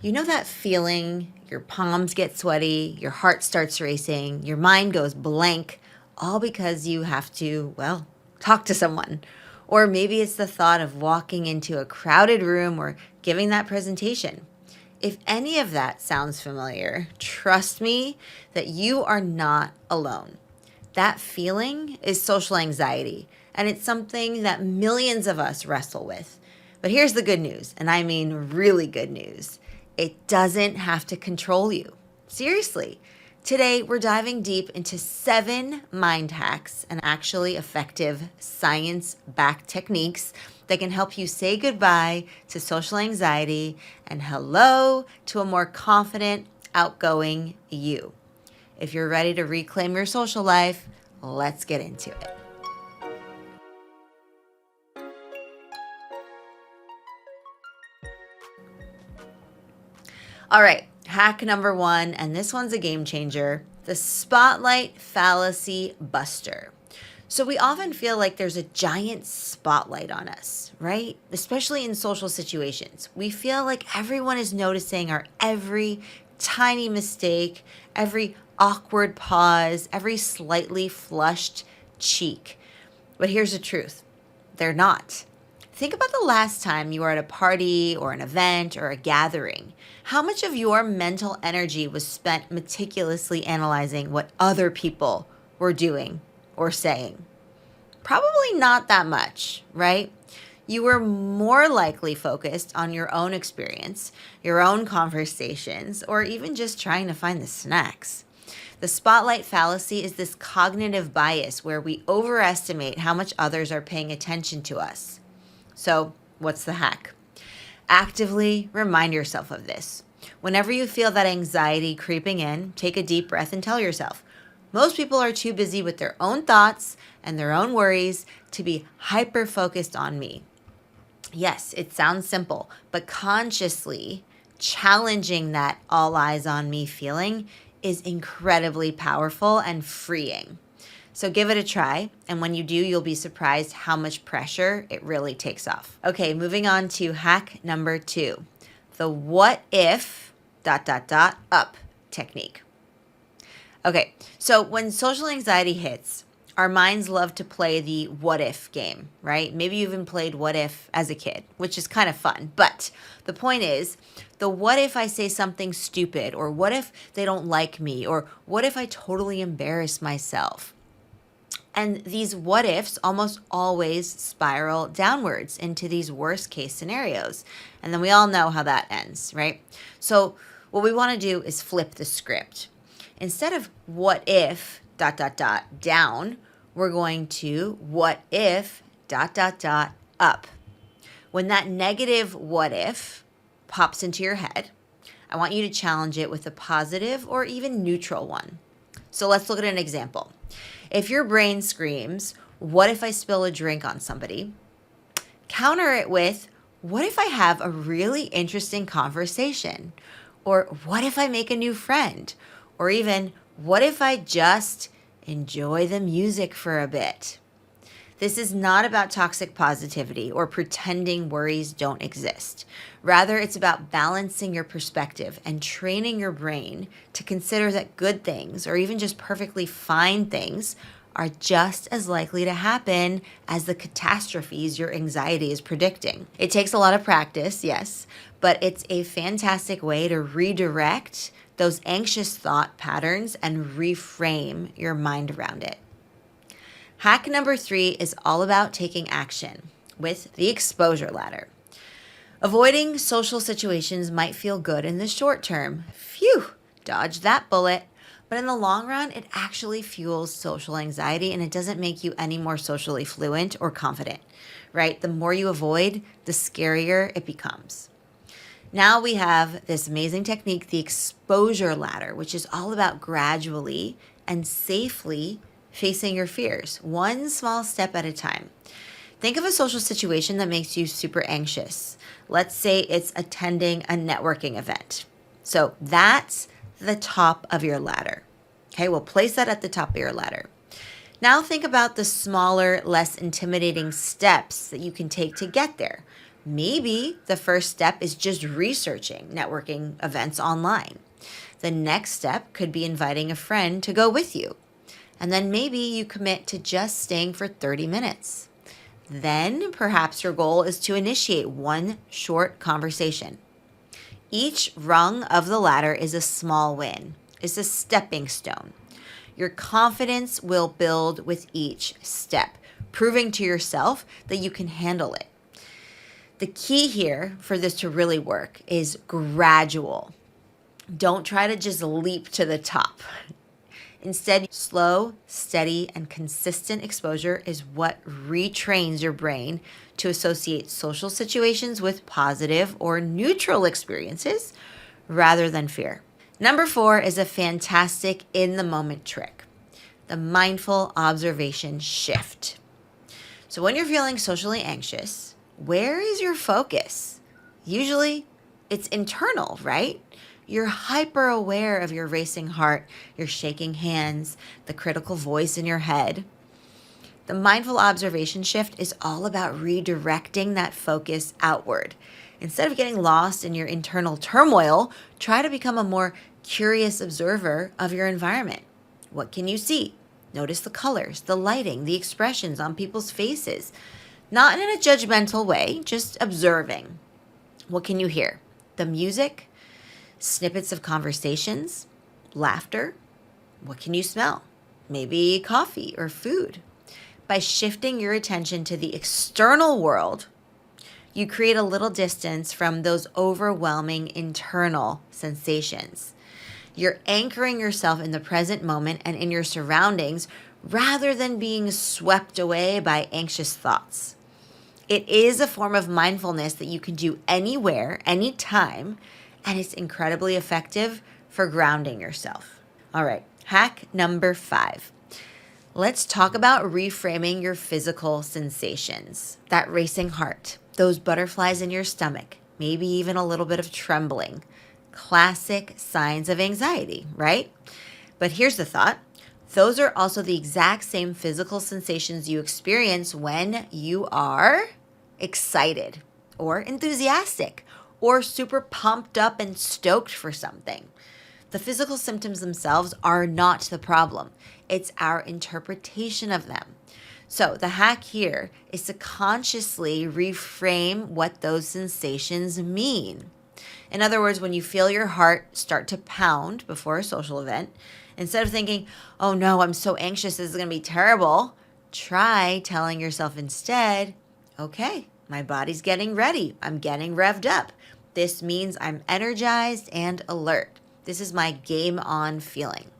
You know that feeling, your palms get sweaty, your heart starts racing, your mind goes blank, all because you have to, well, talk to someone. Or maybe it's the thought of walking into a crowded room or giving that presentation. If any of that sounds familiar, trust me that you are not alone. That feeling is social anxiety, and it's something that millions of us wrestle with. But here's the good news, and I mean really good news. It doesn't have to control you. Seriously. Today, we're diving deep into 7 mind hacks and actually effective science-backed techniques that can help you say goodbye to social anxiety and hello to a more confident, outgoing you. If you're ready to reclaim your social life, let's get into it. All right, hack number 1, and this one's a game changer, the spotlight fallacy buster. So we often feel like there's a giant spotlight on us, right? Especially in social situations. We feel like everyone is noticing our every tiny mistake, every awkward pause, every slightly flushed cheek. But here's the truth. They're not. Think about the last time you were at a party or an event or a gathering. How much of your mental energy was spent meticulously analyzing what other people were doing or saying? Probably not that much, right? You were more likely focused on your own experience, your own conversations, or even just trying to find the snacks. The spotlight fallacy is this cognitive bias where we overestimate how much others are paying attention to us. So, what's the hack? Actively remind yourself of this. Whenever you feel that anxiety creeping in, take a deep breath and tell yourself, most people are too busy with their own thoughts and their own worries to be hyper-focused on me. Yes, it sounds simple, but consciously challenging that all eyes on me feeling is incredibly powerful and freeing. So give it a try, and when you do, you'll be surprised how much pressure it really takes off. Okay, moving on to hack number 2, the what if ... up technique. Okay, so when social anxiety hits, our minds love to play the what if game, right? Maybe you even played what if as a kid, which is kind of fun. But the point is, the what if I say something stupid, or what if they don't like me, or what if I totally embarrass myself? And these what ifs almost always spiral downwards into these worst case scenarios. And then we all know how that ends, right? So what we want to do is flip the script. Instead of what if ... down, we're going to what if ... up. When that negative what if pops into your head, I want you to challenge it with a positive or even neutral one. So let's look at an example. If your brain screams, what if I spill a drink on somebody? Counter it with, what if I have a really interesting conversation? Or what if I make a new friend? Or even, what if I just enjoy the music for a bit? This is not about toxic positivity or pretending worries don't exist. Rather, it's about balancing your perspective and training your brain to consider that good things, or even just perfectly fine things, are just as likely to happen as the catastrophes your anxiety is predicting. It takes a lot of practice, yes, but it's a fantastic way to redirect those anxious thought patterns and reframe your mind around it. Hack number 3 is all about taking action with the exposure ladder. Avoiding social situations might feel good in the short term. Phew, dodge that bullet. But in the long run, it actually fuels social anxiety, and it doesn't make you any more socially fluent or confident, right? The more you avoid, the scarier it becomes. Now we have this amazing technique, the exposure ladder, which is all about gradually and safely facing your fears, one small step at a time. Think of a social situation that makes you super anxious. Let's say it's attending a networking event. So that's the top of your ladder. Okay, we'll place that at the top of your ladder. Now think about the smaller, less intimidating steps that you can take to get there. Maybe the first step is just researching networking events online. The next step could be inviting a friend to go with you. And then maybe you commit to just staying for 30 minutes. Then perhaps your goal is to initiate one short conversation. Each rung of the ladder is a small win, is a stepping stone. Your confidence will build with each step, proving to yourself that you can handle it. The key here for this to really work is gradual. Don't try to just leap to the top. Instead, slow, steady, and consistent exposure is what retrains your brain to associate social situations with positive or neutral experiences rather than fear. Number 4 is a fantastic in-the-moment trick, the mindful observation shift. So when you're feeling socially anxious, where is your focus? Usually, it's internal, right? You're hyper aware of your racing heart, your shaking hands, the critical voice in your head. The mindful observation shift is all about redirecting that focus outward. Instead of getting lost in your internal turmoil, try to become a more curious observer of your environment. What can you see? Notice the colors, the lighting, the expressions on people's faces. Not in a judgmental way, just observing. What can you hear? The music? Snippets of conversations, laughter. What can you smell? Maybe coffee or food. By shifting your attention to the external world, you create a little distance from those overwhelming internal sensations. You're anchoring yourself in the present moment and in your surroundings rather than being swept away by anxious thoughts. It is a form of mindfulness that you can do anywhere, anytime, and it's incredibly effective for grounding yourself. All right, hack number 5. Let's talk about reframing your physical sensations. That racing heart, those butterflies in your stomach, maybe even a little bit of trembling. Classic signs of anxiety, right? But here's the thought. Those are also the exact same physical sensations you experience when you are excited or enthusiastic or super pumped up and stoked for something. The physical symptoms themselves are not the problem. It's our interpretation of them. So the hack here is to consciously reframe what those sensations mean. In other words, when you feel your heart start to pound before a social event, instead of thinking, oh no, I'm so anxious, this is going to be terrible, try telling yourself instead, okay, my body's getting ready. I'm getting revved up. This means I'm energized and alert. This is my game on feeling.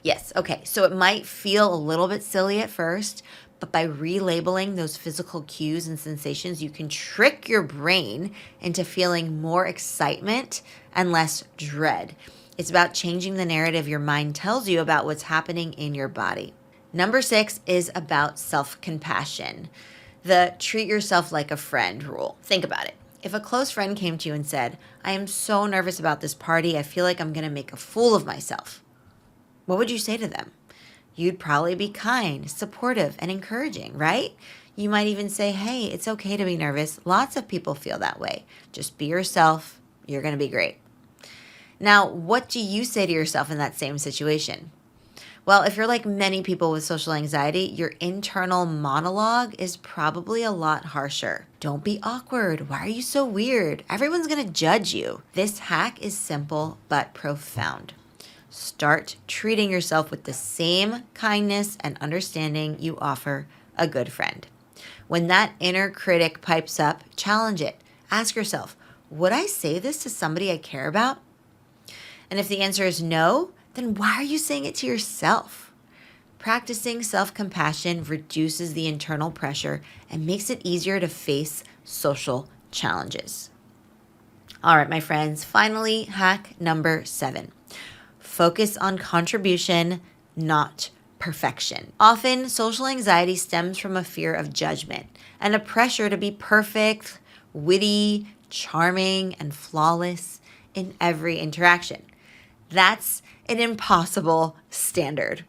Yes, okay, so it might feel a little bit silly at first, but by relabeling those physical cues and sensations, you can trick your brain into feeling more excitement and less dread. It's about changing the narrative your mind tells you about what's happening in your body. Number 6 is about self-compassion, the treat yourself like a friend rule. Think about it. If a close friend came to you and said, I am so nervous about this party, I feel like I'm going to make a fool of myself, what would you say to them? You'd probably be kind, supportive, and encouraging, right? You might even say, hey, it's okay to be nervous. Lots of people feel that way. Just be yourself. You're going to be great. Now, what do you say to yourself in that same situation? Well, if you're like many people with social anxiety, your internal monologue is probably a lot harsher. Don't be awkward. Why are you so weird? Everyone's going to judge you. This hack is simple but profound. Start treating yourself with the same kindness and understanding you offer a good friend. When that inner critic pipes up, challenge it. Ask yourself, would I say this to somebody I care about? And if the answer is no, then why are you saying it to yourself? Practicing self-compassion reduces the internal pressure and makes it easier to face social challenges. All right, my friends, finally, hack number 7. Focus on contribution, not perfection. Often, social anxiety stems from a fear of judgment and a pressure to be perfect, witty, charming, and flawless in every interaction. That's an impossible standard.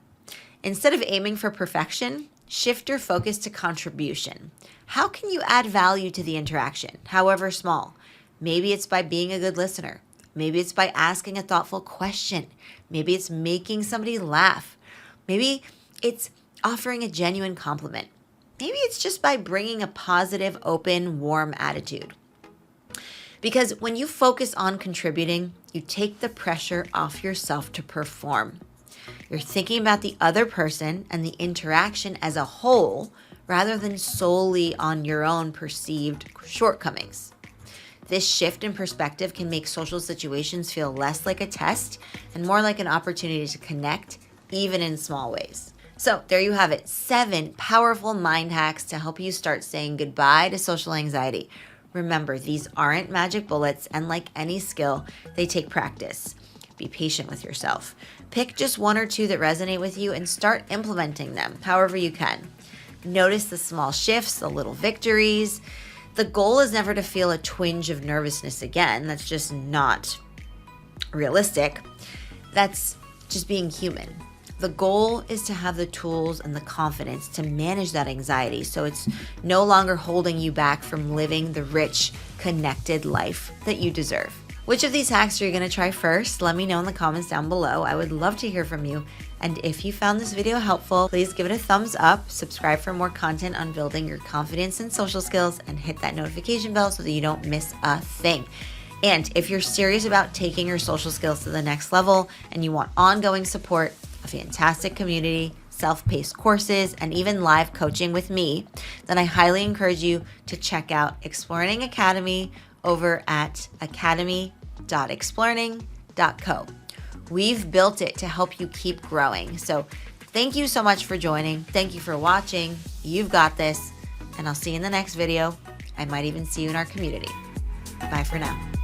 Instead of aiming for perfection, shift your focus to contribution. How can you add value to the interaction, however small? Maybe it's by being a good listener. Maybe it's by asking a thoughtful question. Maybe it's making somebody laugh. Maybe it's offering a genuine compliment. Maybe it's just by bringing a positive, open, warm attitude. Because when you focus on contributing, you take the pressure off yourself to perform. You're thinking about the other person and the interaction as a whole rather than solely on your own perceived shortcomings. This shift in perspective can make social situations feel less like a test and more like an opportunity to connect, even in small ways. So there you have it, 7 powerful mind hacks to help you start saying goodbye to social anxiety. Remember, these aren't magic bullets, and like any skill, they take practice. Be patient with yourself. Pick just 1 or 2 that resonate with you and start implementing them however you can. Notice the small shifts, the little victories. The goal is never to feel a twinge of nervousness again. That's just not realistic. That's just being human. The goal is to have the tools and the confidence to manage that anxiety so it's no longer holding you back from living the rich, connected life that you deserve. Which of these hacks are you going to try first? Let me know in the comments down below. I would love to hear from you. And if you found this video helpful, please give it a thumbs up, subscribe for more content on building your confidence and social skills, and hit that notification bell so that you don't miss a thing. And if you're serious about taking your social skills to the next level and you want ongoing support, a fantastic community, self-paced courses, and even live coaching with me, then I highly encourage you to check out Explearning Academy over at academy.explearning.co. We've built it to help you keep growing. So thank you so much for joining. Thank you for watching. You've got this, and I'll see you in the next video. I might even see you in our community. Bye for now.